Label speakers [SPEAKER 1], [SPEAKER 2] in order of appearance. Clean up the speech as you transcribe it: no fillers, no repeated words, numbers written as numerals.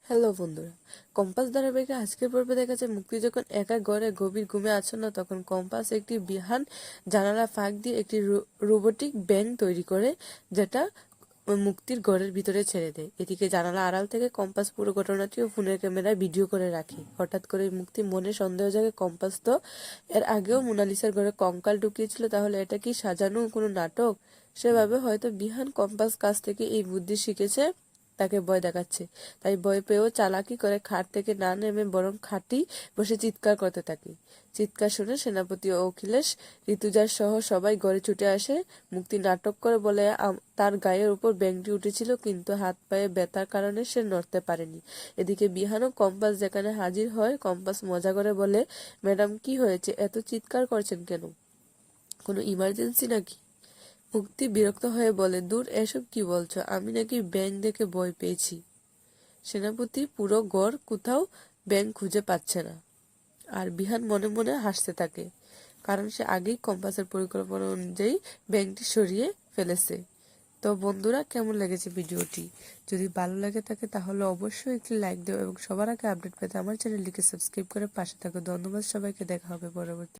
[SPEAKER 1] Hello বন্ধুরা, compass ধারাবাহিকে আজকের পর্বে দেখা যায় মুক্তি যখন একা ঘরে গভীর ঘুমে আচ্ছন্ন, তখন কম্পাস একটি বিহান জানালা ফাঁক দিয়ে একটি রোবোটিক ব্যাঙ তৈরি করে, যেটা মুক্তির ঘরের ভিতরে ছেড়ে দেয়। এদিকে জানালা আড়াল থেকে কম্পাস পুরো ঘটনাটিও ফোনের ক্যামেরায় ভিডিও করে রাখে। হঠাৎ করে মুক্তি মনে সন্দেহ জাগে, কম্পাস তো এর আগেও মোনালিসার ঘরে কঙ্কাল ঢুকিয়েছিল, তাহলে এটা কি সাজানো কোনো নাটক? সেভাবে হয়তো বিহান কম্পাস কাছ থেকে এই বুদ্ধি শিখেছে, তাকে ভয় দেখাচ্ছে। তাই ভয় পেয়েও চালাকি করে খাট থেকে না নেমে বরং খাটি বসে চিৎকার করতে থাকে। চিৎকার শুনে সেনাপতি ও অখিলেশ, ঋতুজার সহ সবাই ঘরে ছুটে আসে। মুক্তি নাটক করে বলে তার গায়ের উপর ব্যাঙটি উঠেছিল, কিন্তু হাত পায়ে ব্যথার কারণে সে নড়তে পারেনি। এদিকে বিহান ও কম্পাস যেখানে হাজির হয়, কম্পাস মজা করে বলে, ম্যাডাম কি হয়েছে, এত চিৎকার করছেন কেন? কোনো ইমার্জেন্সি নাকি? মুক্তি বিরক্ত হয়ে বলে, দূর, এসব কি বলছো? আমি নাকি ব্যাঙ দেখে ভয় পেয়েছি? সেনাপতি পুরো গড় কোথাও ব্যাঙ খুঁজে পাচ্ছে না। আর বিহান মনে মনে হাসতে থাকে, কারণ সে আগেই কম্পাসের পরিকল্পনা অনুযায়ী ব্যাঙটি সরিয়ে ফেলেছে। তো বন্ধুরা, কেমন লেগেছে ভিডিওটি? যদি ভালো লাগে থাকে তাহলে অবশ্যই একটি লাইক দেও এবং সবার আগে আপডেট পেতে আমার চ্যানেলটিকে সাবস্ক্রাইব করে পাশে থাকো। ধন্যবাদ সবাইকে, দেখা হবে পরবর্তী।